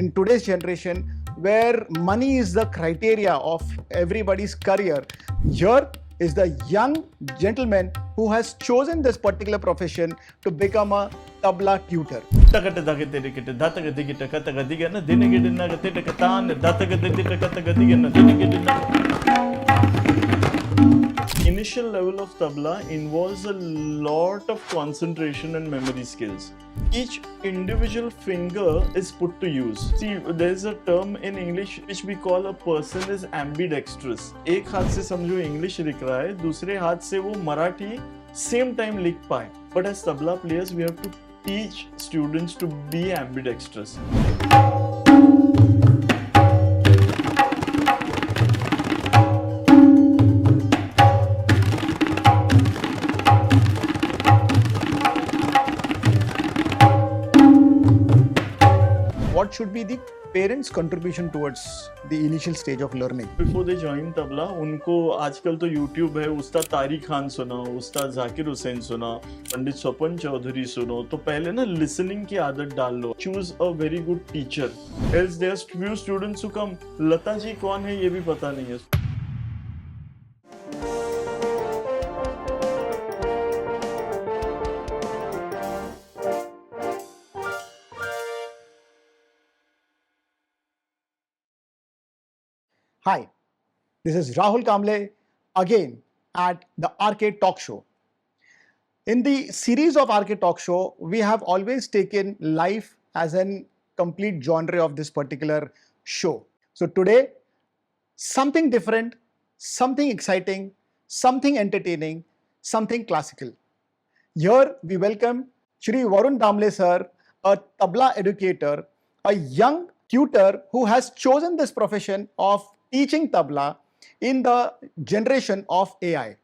In today's generation, where money is the criteria of everybody's career, here is the young gentleman who has chosen this particular profession to become a tabla tutor. Initial level of tabla involves a lot of concentration and memory skills. Each individual finger is put to use. See, there's a term in English which we call a person is ambidextrous. एक हाथ से समझो English लिख रहा है, दूसरे हाथ से वो मराठी same time लिख पाए. But as tabla players, we have to teach students to be ambidextrous. What should be the parents' contribution towards the initial stage of learning? Before they join tabla, उनको आजकल तो YouTube है, उस्ताद तारिक खान सुना, उस्ताद जाकिर हुसैन सुना, पंडित स्वपन चौधरी सुनो, तो पहले ना listening की आदत डाल लो. Choose a very good teacher. Else there's few students who come, लता जी कौन है ये भी पता नहीं है. Hi, this is Rahul Kamble again at the Arcade Talk Show. In the series of Arcade Talk Show, we have always taken life as a complete genre of this particular show. So today, something different, something exciting, something entertaining, something classical. Here we welcome Shri Varun Damle sir, a tabla educator, a young tutor who has chosen this profession of teaching tabla in the generation of AI,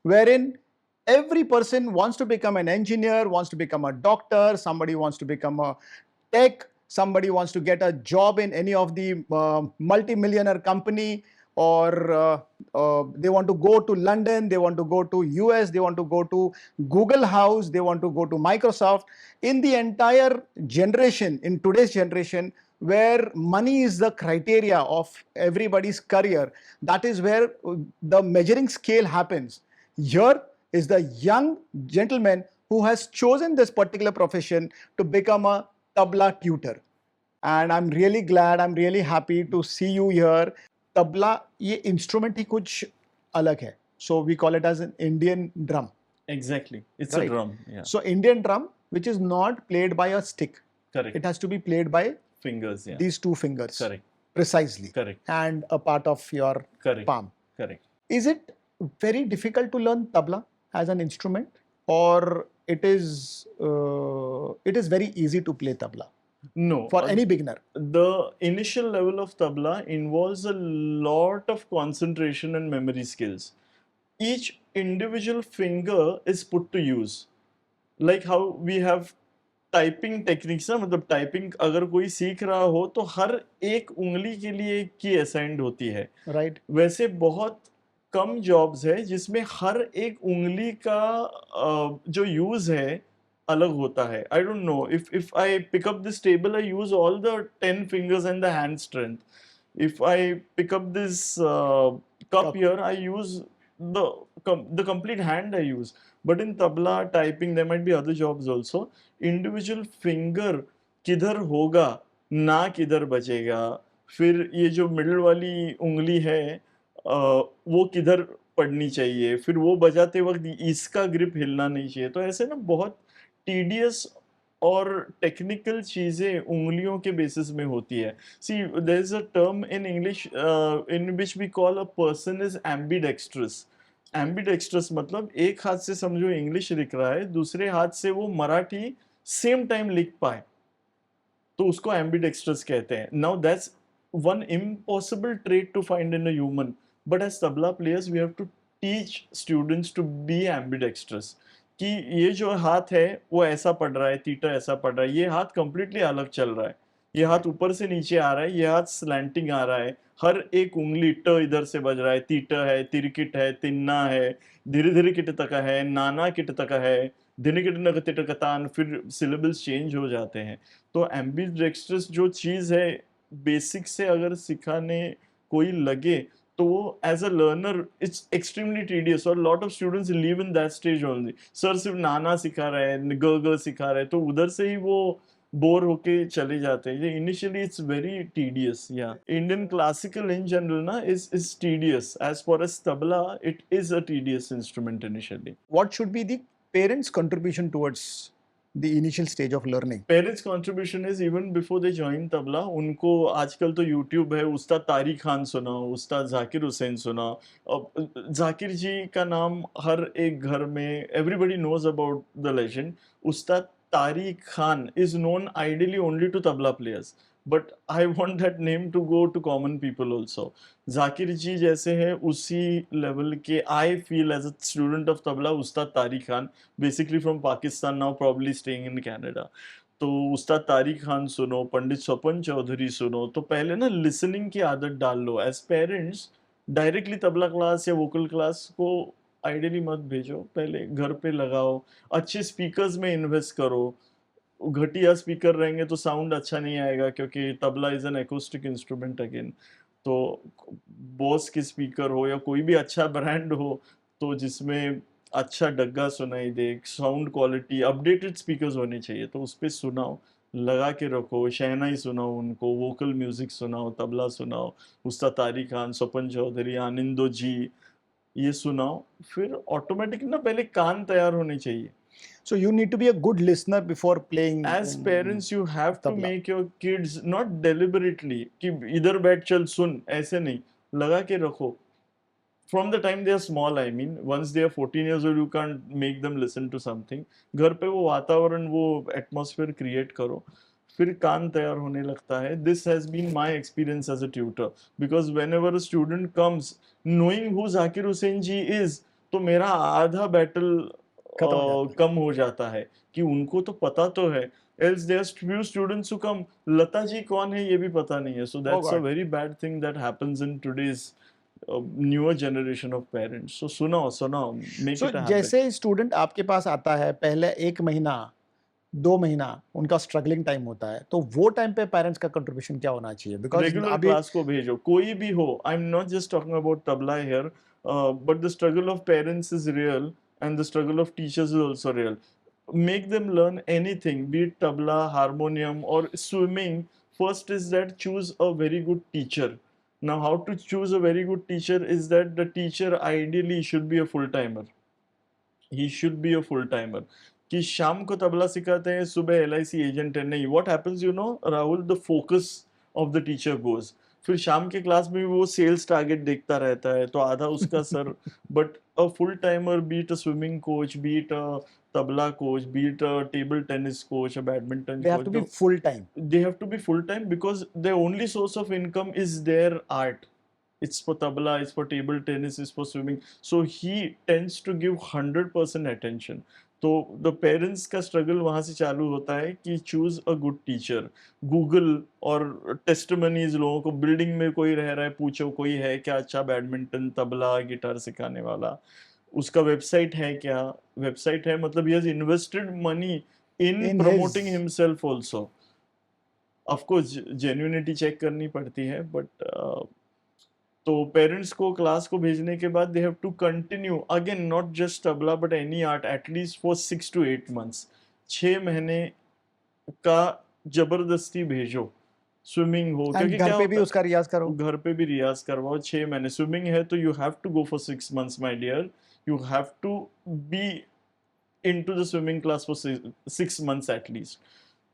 wherein every person wants to become an engineer, wants to become a doctor, somebody wants to become a tech, somebody wants to get a job in any of the multi-millionaire company, or they want to go to London, they want to go to US, they want to go to Google House, they want to go to Microsoft. In the entire generation, in today's generation, where money is the criteria of everybody's career, that is where the measuring scale happens. Here is the young gentleman who has chosen this particular profession to become a tabla tutor. And I'm really glad, I'm really happy to see you here. Tabla, ये instrument ही कुछ अलग है. So we call it as an Indian drum. Exactly, it's Right. a drum. Yeah, So Indian drum, which is not played by a stick. correct. It has to be played by Fingers. Yeah, these two fingers. correct. Precisely. Correct. And a part of your Correct. palm. Correct. Is it very difficult to learn tabla as an instrument, or it is very easy to play tabla No, for any beginner? the initial level of tabla involves a lot of concentration and memory skills. Each individual finger is put to use. Like how we have typing techniques ना, मतलब typing अगर कोई सीख रहा हो तो हर एक उंगली के लिए एक की असाइंड होती है. Right. वैसे बहुत कम जॉब्स है जिसमें हर एक उंगली का जो यूज है अलग होता है. I don't know, if I pick up this table I use all the 10 fingers and the hand strength. If I pick up this cup here, I use the complete hand I use. But in tabla, typing, there might be other jobs also. Individual finger किधर होगा, ना किधर बचेगा, फिर ये जो middle वाली उंगली है वो किधर पड़नी चाहिए, फिर वो बजाते वक्त इसका ग्रिप हिलना नहीं चाहिए. तो ऐसे ना बहुत टीडियस और टेक्निकल चीजें उंगलियों के बेसिस में होती है. See, there is a term in English in which we call a person is ambidextrous. Ambidextrous मतलब एक हाथ से समझो इंग्लिश लिख रहा है, दूसरे हाथ से वो मराठी सेम टाइम लिख पाए, तो उसको एम्बीडेक्स्ट्रस कहते हैं. Now that's one impossible trait to find in a human, but as tabla players we have to teach students to be ambidextrous. कि ये जो हाथ है वो ऐसा पड़ रहा है, तीटा ऐसा पड़ रहा है, ये हाथ कंप्लीटली अलग चल रहा है, ये हाथ ऊपर से नीचे आ रहा है, ये हाथ स्लैंटिंग आ रहा है, हर एक उंगली ट इधर से बज रहा है, तीटा है, तिरकिट है, तिन्ना है, धीरे धीरे किट तक है, नाना किट तक है, दिनकटन फिर सिलेबल्स चेंज हो जाते हैं। तो एम्बीडेक्स्ट्रस जो चीज़ है बेसिक से अगर सिखाने कोई लगे तो वो as a learner it's extremely tedious और lot of students live in that stage only. Sir सिर्फ नाना सिखा रहे हैं, ग ग सिखा रहे हैं, तो उधर से ही वो बोर होके चले जाते हैं। ये इनिशियली इट्स वेरी टीडियस। या इंडियन क्लासिकल इन जनरल ना is tedious. As far as tabla it is a tedious instrument initially. What should be the parents' contribution towards the initial stage of learning? Parents contribution is even before they join tabla. उनको आजकल तो YouTube है, उस्ताद तारिक खान सुनाओ, उस्ताद जाकिर हुसैन सुनाओ। जाकिर जी का नाम हर एक घर में, everybody knows about the legend. Ustad Tariq Khan is known ideally only to tabla players, but I want that name to go to common people also. Zakir ji जैसे हैं उसी लेवल के I feel as a student of tabla Ustad Tariq Khan, basically from Pakistan, now probably staying in Canada. तो उस्ताद तारिक खान सुनो, पंडित स्वपन चौधरी सुनो। तो पहले ना लिसनिंग की आदत डाल लो। As parents directly tabla class या वोकल क्लास को आइडियली मत भेजो, पहले घर पे लगाओ, अच्छे स्पीकर्स में इन्वेस्ट करो। घटिया स्पीकर रहेंगे तो साउंड अच्छा नहीं आएगा, क्योंकि tabla is an acoustic instrument again. तो बोस के स्पीकर हो या कोई भी अच्छा ब्रांड हो, तो जिसमें अच्छा डग्गा सुनाई दे, साउंड क्वालिटी, अपडेटेड स्पीकर्स होने चाहिए, तो उस पे सुनाओ, लगा के रखो। शहनाई सुनाओ उनको, वोकल म्यूजिक सुनाओ, तबला सुनाओ, उस्ताद तारिक खान, स्वपन चौधरी, आनंदो जी, ये सुनाओ। फिर ऑटोमेटिक ना पहले कान तैयार होने चाहिए। So you need to be a good listener before playing as parents you have to tabla. Make your kids not deliberately कि इधर बैठ चल सुन, ऐसे नहीं, लगा के रखो। From the time they are small, I mean once they are 14 years old, you can't make them listen to something. घर पे वो वातावरण, वो एटमॉस्फेयर क्रिएट करो, फिर कान तैयार होने लगता है। This has been my experience as a tutor, because whenever a student comes knowing who Zakir Hussain ji is, तो मेरा आधा बैटल खत्म हो जाता है। कम हो जाता है कि उनको तो पता तो है। Else there few students who come, Lata ji कौन है ये भी पता नहीं है। So Oh that's a God. Very bad thing that happens in today's newer generation of parents. So सुनाओ सुनाओ, make So it a habit. जैसे स्टूडेंट आपके पास आता है, पहले 1 महीना 2 महीना उनका स्ट्रगलिंग टाइम होता है, तो वो टाइम पे पेरेंट्स का कंट्रीब्यूशन क्या होना चाहिए? बिकॉज़ रेगुलर अभी क्लास को भेजो, कोई भी हो। आई am not just talking about tabla here, but the struggle of parents is real and the struggle of teachers is also real. Make them learn anything, be it tabla, harmonium, or swimming. First is that choose a very good teacher. Now, how to choose a very good teacher is that the teacher ideally should be a full timer. He should be a full timer. कि शाम को तबला सिखाते हैं, सुबह LIC agent है, नहीं। What happens you no Rahul, the focus of the teacher goes. फिर शाम के क्लास में भी वो सेल्स टारगेट देखता रहता है, तो आधा उसका sir. But a full timer, beat a swimming coach, beat a tabla coach, beat a table tennis coach, a badminton they have coach, to be full time. they have to be full time, because their only source of income is their art. It's for tabla, it's for table tennis, it's for swimming. So he tends to give 100% attention. तो the parents का struggle वहां से चालू होता है कि choose a good teacher. Google और testimonies, लोगों को बिल्डिंग में कोई रह रहा है, पूछो कोई है क्या अच्छा बैडमिंटन, तबला, गिटार सिखाने वाला, उसका वेबसाइट है क्या। वेबसाइट है मतलब ही has invested money in In promoting his himself also. Of course genuinity check करनी पड़ती है, बट तो पेरेंट्स को क्लास को भेजने के बाद they have to continue again, not just tabla but any art, at least for 6 to 8 months। 6 महीने का जबरदस्ती भेजो। स्विमिंग हो, and क्योंकि घर क्या पे भी होता उसका रियाज़ करो। है, घर पे भी रियाज करवाओ। 6 महीने स्विमिंग है तो you have to go for 6 months my dear. You have to be into the swimming class for 6 months at least.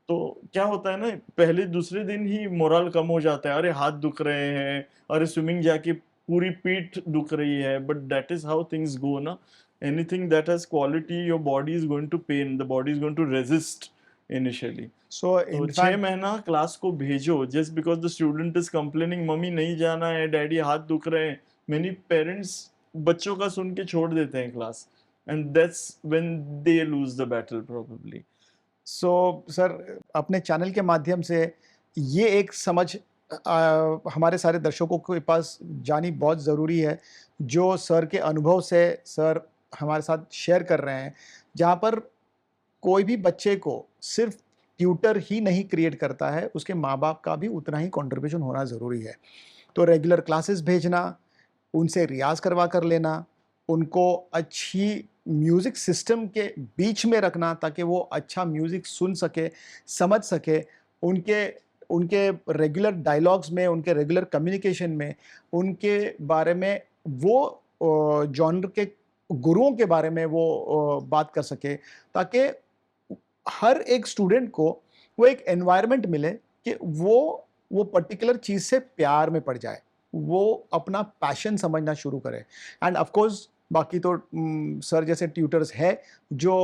तो क्या होता है ना, पहले दूसरे दिन ही मोरल कम हो जाता है, अरे हाथ दुख रहे हैं, अरे स्विमिंग जाके पूरी पीठ दुख रही है। But that is how things go ना। Anything that has quality, your body is going to pain, the body is going to resist initially. So तो in 6 महीना fact, क्लास को भेजो। Just because the student is complaining, mummy नहीं जाना है, daddy हाथ दुख रहे हैं, मेनी पेरेंट्स बच्चों का सुन के छोड़ देते हैं class, and that's when they lose the battle probably. So sir अपने चैनल के माध्यम से ये एक समझ हमारे सारे दर्शकों के पास जानी बहुत ज़रूरी है, जो सर के अनुभव से सर हमारे साथ शेयर कर रहे हैं, जहाँ पर कोई भी बच्चे को सिर्फ ट्यूटर ही नहीं क्रिएट करता है, उसके माँ-बाप का भी उतना ही कंट्रीब्यूशन होना ज़रूरी है। तो रेगुलर क्लासेस भेजना, उनसे रियाज़ करवा कर लेना, उनको अच्छी म्यूज़िक सिस्टम के बीच में रखना ताकि वो अच्छा म्यूज़िक सुन सके, समझ सके, उनके उनके रेगुलर डायलॉग्स में, उनके रेगुलर कम्युनिकेशन में, उनके बारे में वो जॉनर के गुरुओं के बारे में वो बात कर सके ताकि हर एक स्टूडेंट को वो एक एनवायरनमेंट मिले कि वो पर्टिकुलर चीज़ से प्यार में पड़ जाए, वो अपना पैशन समझना शुरू करे। एंड ऑफ कोर्स बाकी तो सर जैसे ट्यूटर्स है जो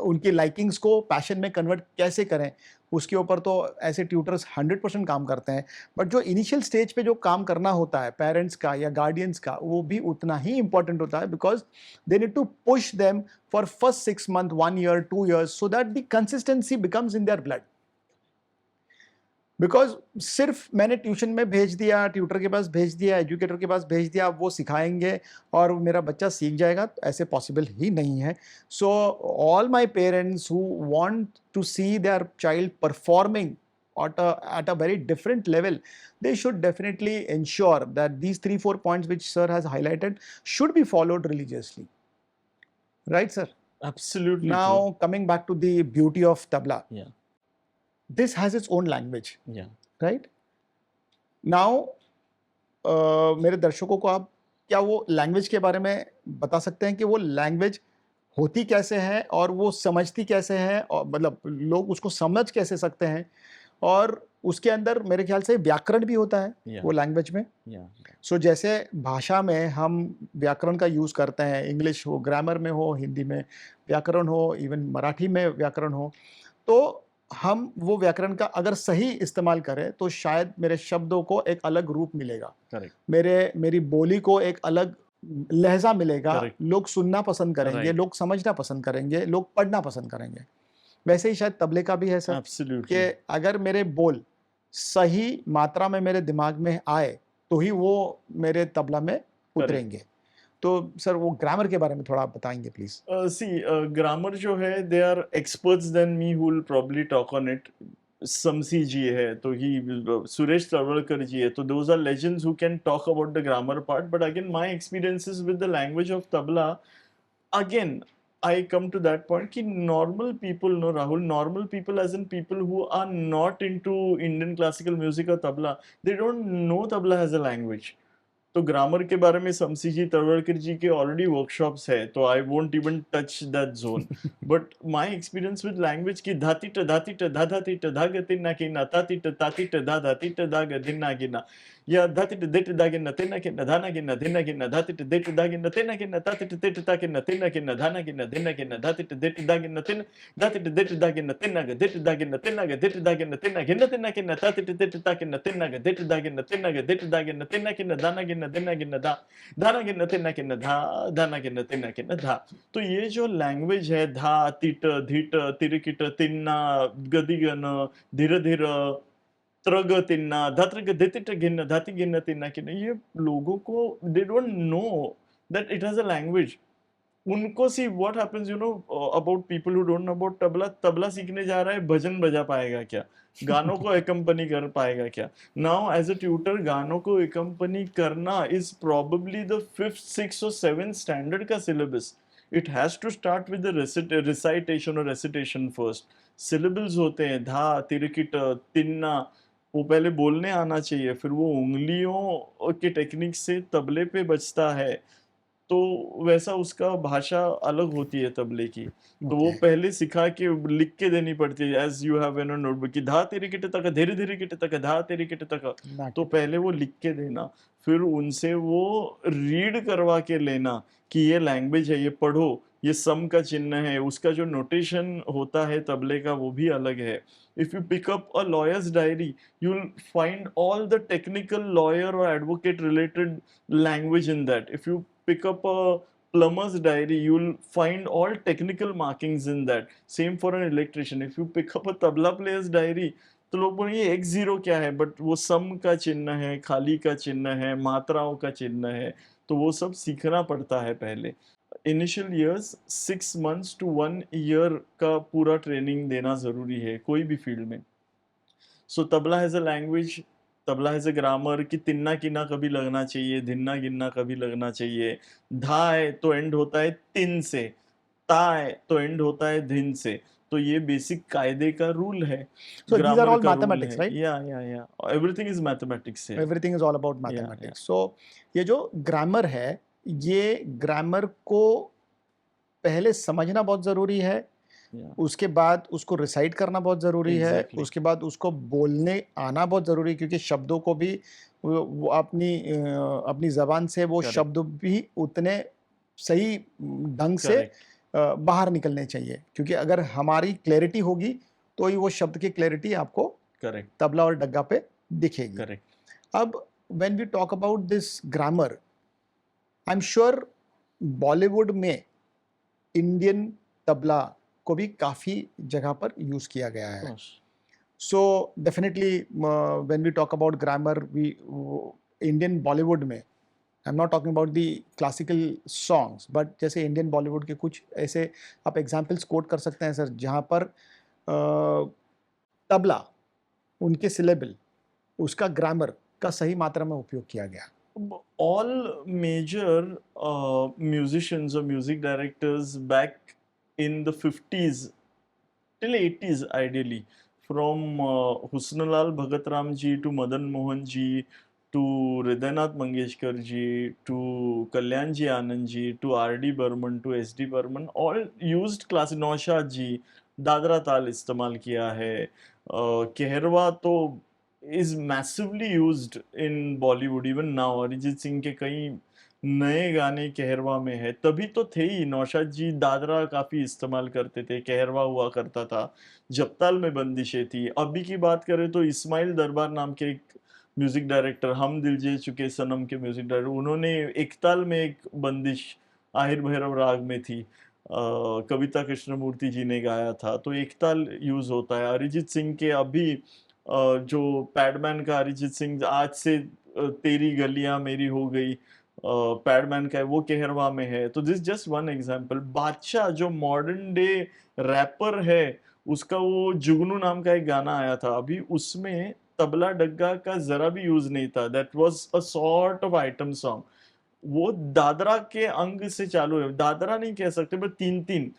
उनकी लाइकिंग्स को पैशन में कन्वर्ट कैसे करें, उसके ऊपर तो ऐसे ट्यूटर्स 100% काम करते हैं। बट जो इनिशियल स्टेज पे जो काम करना होता है पेरेंट्स का या गार्डियंस का, वो भी उतना ही इम्पोर्टेंट होता है because they need to push them for first 6 month, 1 year, 2 years so that the consistency becomes in their blood. Because सिर्फ मैंने ट्यूशन में भेज दिया, ट्यूटर के पास भेज दिया, एजुकेटर के पास भेज दिया, वो सिखाएँगे और मेरा बच्चा सीख जाएगा, तो ऐसे पॉसिबल ही नहीं है। So all my parents who want to see their child performing at a very different level, they should definitely ensure that these 3-4 points which sir has highlighted should be followed religiously. Right, sir? Absolutely true. Now, coming back to the beauty of tabla, Yeah, this has its own language, yeah. right? Now, मेरे दर्शकों को आप क्या वो language के बारे में बता सकते हैं कि वो लैंग्वेज होती कैसे है और वो समझती कैसे है, और मतलब लोग उसको समझ कैसे सकते हैं, और उसके अंदर मेरे ख्याल से व्याकरण भी होता है Yeah. वो लैंग्वेज में। Yeah. सो जैसे भाषा में हम व्याकरण का यूज़ करते हैं, इंग्लिश हो, ग्रामर में हो, हिंदी में व्याकरण हो, इवन मराठी में व्याकरण हो, तो हम वो व्याकरण का अगर सही इस्तेमाल करें तो शायद मेरे शब्दों को एक अलग रूप मिलेगा, Correct. मेरी बोली को एक अलग लहजा मिलेगा, Correct. लोग सुनना पसंद करेंगे, Right. लोग समझना पसंद करेंगे, लोग पढ़ना पसंद करेंगे। वैसे ही शायद तबले का भी है सर, Absolutely. कि अगर मेरे बोल सही मात्रा में मेरे दिमाग में आए तो ही वो मेरे तबला में उतरेंगे। तो सर वो ग्रामर के बारे में थोड़ा आप बताएंगे प्लीज। See, grammar जो है, they are experts than me who will probably talk on it. समसी जी है, तो ही सुरेश तवरकर जी है, तो those are legends who can talk about the grammar part. But again, my experiences with the language of tabla, again, I come to that point कि normal people, no Rahul, normal people as in people who are not into Indian classical music or tabla, they don't know tabla as a language. तो grammar के बारे में शमसी जी तलवलकर जी के already workshops है, तो I won't even touch that zone. But my experience with language की धाती ट धा धाती ट धा गति ना की ना ताती ट धा धाती ट धा ग दिन ना की ना, या धाती ट देट दा के न तेना के न धाना के न दिन के न धाती ट देट दा के न तेना के न ताती ट देट ता के न तेना के न धाना के न दिन के न धाती ट देट दा के न तेन धाती ट देट दा के न तेना ग देट दा के न तेना ग देट दा के न तेना के न तेना के न ताती ट देट ता के न तेना ग देट दा के न तेना ग देट दा के न तेना के न धाना के न देना के न धा धाना के न तेना के न धा धाना के न तेना के न धा। तो ये जो लैंग्वेज है, धा तिट धिट तिरकिट तिन्ना गदिगन धीर धीर त्रग तिन्ना धात्रग देतिट गिन्न धाति गिन्न तिन्ना किन्न, ये लोगों को they don't know that it has a language. उनको see what happens, you know, about people who don't know about tabla, tabla सीखने जा रहा है, भजन बजा पाएगा क्या? गानों को एकम्पनी कर पाएगा क्या? नाउ एज अ ट्यूटर गानों को एकम्पनी करना is probably the 5th 6th और 7th स्टैंडर्ड का syllabus. It has to start with the recitation और रेसिटेशन फर्स्ट। सिलेबल्स होते हैं, धा तिरकिट तिन्ना, वो पहले बोलने आना चाहिए, फिर वो उंगलियों के टेक्निक से तबले पे बजता है, तो वैसा उसका भाषा अलग होती है तबले की। तो वो Okay. पहले सिखा के लिख के देनी पड़ती है, as you have in a notebook कि धा तेरी किट तक धीरे धीरे किट तक धा तेरी किट तक, तो पहले वो लिख के देना, फिर उनसे वो रीड करवा के लेना कि ये लैंग्वेज है, ये पढ़ो, ये सम का चिन्ह है, उसका जो नोटेशन होता है तबले का वो भी अलग है। If you pick up a lawyer's diary, you will find all the technical lawyer और advocate related language in that. If you pick up a plumber's diary, you'll find all technical markings in that. Same for an electrician. If you pick up a tabla player's diary, तो लोग बोलेंगे ये x0 क्या है, but वो सम का चिन्ह है, खाली का चिन्ह है, मात्राओं का चिन्ह है, तो वो सब सीखना पड़ता है पहले। Initial years 6 months to 1 year का पूरा ट्रेनिंग देना ज़रूरी है कोई भी फील्ड में। So tabla has a language, tabla has a grammar कि तिन्ना किन्ना कभी लगना चाहिए, धिन्ना गिन्ना कभी लगना चाहिए। धा है तो एंड होता है तिन से, ता है तो एंड होता है धिन से। तो ये बेसिक कायदे का रूल है, So these are grammar all का रूल mathematics, है। right? या everything is mathematics here. Everything is all about या mathematics. So ये जो ग्रामर है, ये ग्रामर को पहले समझना बहुत ज़रूरी है, या उसके बाद उसको रिसाइट करना बहुत ज़रूरी है, एग्ज़ैक्टली, उसके बाद उसको बोलने आना बहुत ज़रूरी है, क्योंकि शब्दों को भी वो अपनी ज़बान से वो करेक्ट, शब्द भी उतने सही ढंग से करेक्ट, बाहर निकलने चाहिए, क्योंकि अगर हमारी क्लैरिटी होगी तो ही वो शब्द की क्लैरिटी आपको करेक्ट, तबला और डग्गा पे दिखेगी। करेक्ट। अब when we talk about this grammar, I am sure Bollywood में इंडियन तबला को भी काफ़ी जगह पर यूज़ किया गया ऑफ है। Course, so definitely when we talk about grammar, we Indian Bollywood में, I am not talking about the classical songs, but जैसे इंडियन बॉलीवुड के कुछ ऐसे आप एग्जांपल्स कोट कर सकते हैं सर, जहाँ पर तबला, उनके सिलेबल, उसका ग्रामर का सही मात्रा में उपयोग किया गया। all major musicians or music directors back in the 50s till 80s ideally, from Husnalal Bhagat Ram ji to Madan Mohan ji to Hridaynath Mangeshkar ji to Kalyan ji Anand ji to R.D. Burman to S.D. Burman, all used classic। Naushad जी दादरा ताल इस्तेमाल किया है। कहरवा तो is massively used in Bollywood even now। Arijit Singh के कई नए गाने कहरवा में है, तभी तो थे ही। नौशाद जी दादरा काफी इस्तेमाल करते थे, कहरवा हुआ करता था, जपताल में बंदिशें थी। अभी की बात करें तो इस्माइल दरबार नाम के एक म्यूजिक डायरेक्टर, हम दिल जे चुके सनम के म्यूजिक डायरेक्टर, उन्होंने एकताल में एक बंदिश आहिर भैरव राग में थी, कविता कृष्णमूर्ति जी ने गाया था, तो एकताल यूज होता है। अरिजीत सिंह के अभी जो पैडमैन का अरिजीत सिंह आज से तेरी गलियां मेरी हो गई, पैडमैन का है, वो कहरवा में है। तो दिस जस्ट वन एग्जांपल। बादशाह जो मॉडर्न डे रैपर है, उसका वो जुगनू नाम का एक गाना आया था अभी, उसमें तबला डग्गा का जरा भी यूज नहीं था। That was a sort of item song. वो दादरा के अंग से चालू है, दादरा नहीं कह सकते बट तीन तीन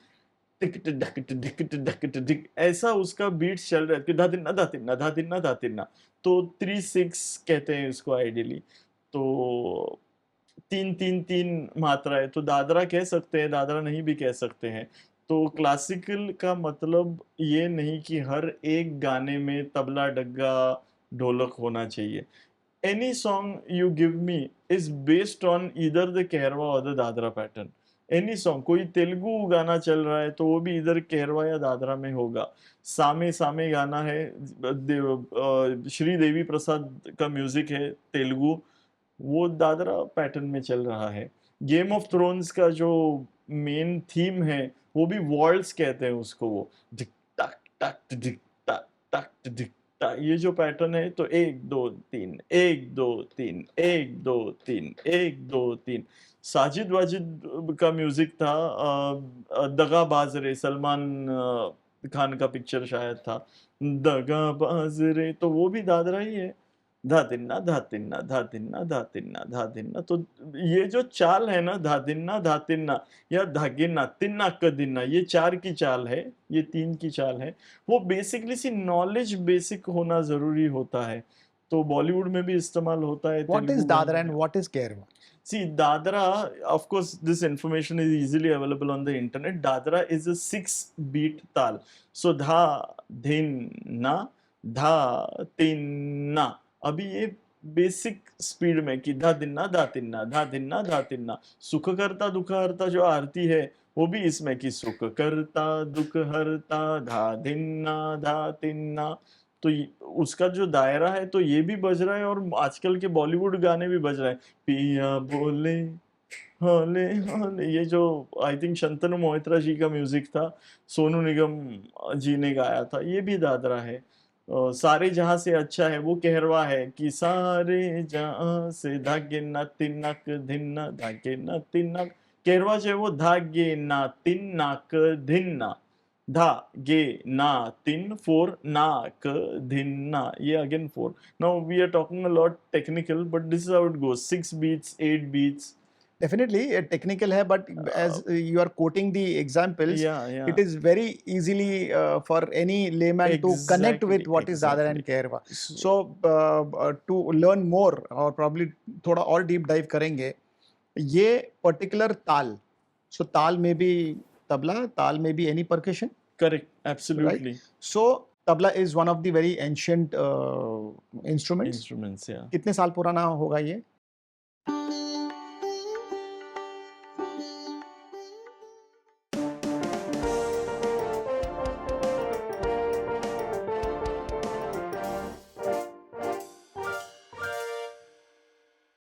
टिक टिक ढक टिक ढक टिक ढक टिक टिक, ऐसा उसका बीट्स चल रहा है कि धातिन्ना धातिन्ना धातिन्ना धातिन्ना। तो 3/6 कहते हैं उसको आइडियली। तो तीन तीन तीन मात्रा है, तो दादरा कह सकते हैं, दादरा नहीं भी कह सकते हैं। तो क्लासिकल का मतलब ये नहीं कि हर एक गाने में तबला डग्गा ढोलक होना चाहिए। any song you give me is based on either the Kaharwa और the Dadra pattern. Any song, कोई तेलुगु गाना चल रहा है तो वो भी इधर कहरवा या दादरा में होगा। सामे सामे गाना है, श्री देवी प्रसाद का म्यूजिक है तेलुगु, वो दादरा पैटर्न में चल रहा है। गेम ऑफ थ्रोन्स का जो मेन थीम है वो भी वॉल्स कहते हैं उसको, वो धिक टक टक धिक टक टक धिक टक, ये जो पैटर्न है। तो 1 2 3 1 2 3 1 2 3 1 2 3। साजिद वाजिद का म्यूजिक था, दगाबाज रे, सलमान खान का पिक्चर शायद था, दगाबाज रे, तो वो भी दादरा ही है। धातिन्ना धातिन्ना धातिन्ना धातिन्ना धातिन्ना। तो ये जो चाल है ना, धातिन्ना धातिन्ना या धागिन्ना तिन्ना कदिन्ना, ये 4 की चाल है, ये 3 की चाल है। वो बेसिकली सी नॉलेज बेसिक होना जरूरी होता है। तो बॉलीवुड में भी इस्तेमाल होता है, What is तेलुगु गानों दादरा and में। what is Kerwa? See, Dadra, of course, this information is easily available on the internet। Dadra is a 6 beat tal। So dha dhin na, dha tin na। अभी ये बेसिक स्पीड में कि धा दिन्ना धा तिन्ना धा दिन्ना धा तिन्ना। सुख करता दुख हरता जो आरती है वो भी इसमें कि सुख करता दुख हरता धा दिन्ना धा तिन्ना। तो उसका जो दायरा है तो ये भी बज रहा है, और आजकल के बॉलीवुड गाने भी बज रहे हैं। पिया बोले हौले हौले, ये जो आई थिंक शंतनु मोहित्रा जी का म्यूजिक था, सोनू निगम जी ने गाया था, ये भी दादरा है। सारे जहां से अच्छा है वो कहरवा है कि सारे जहां से धागे न तिनक धिन्न धागे न तिनक। केरवा जो है वो धा गे ना तिन ना क धिन ना, धा गे ना तिन 4 ना क धिन ना, ये again 4. Now we are talking a lot technical, but this is how it goes: 6 beats, 8 beats. Definitely technical है, but as you are quoting the examples, Yeah, it is very easily for any layman to connect with what is Dadar and exactly. Kairwa. So to learn more और probably थोड़ा और deep dive करेंगे ये particular ताल. So ताल में भी तबला, ताल में भी any percussion, Correct, right? absolutely. So tabla is one of the very ancient instruments. Instruments, yeah. कितने साल पुराना होगा ये?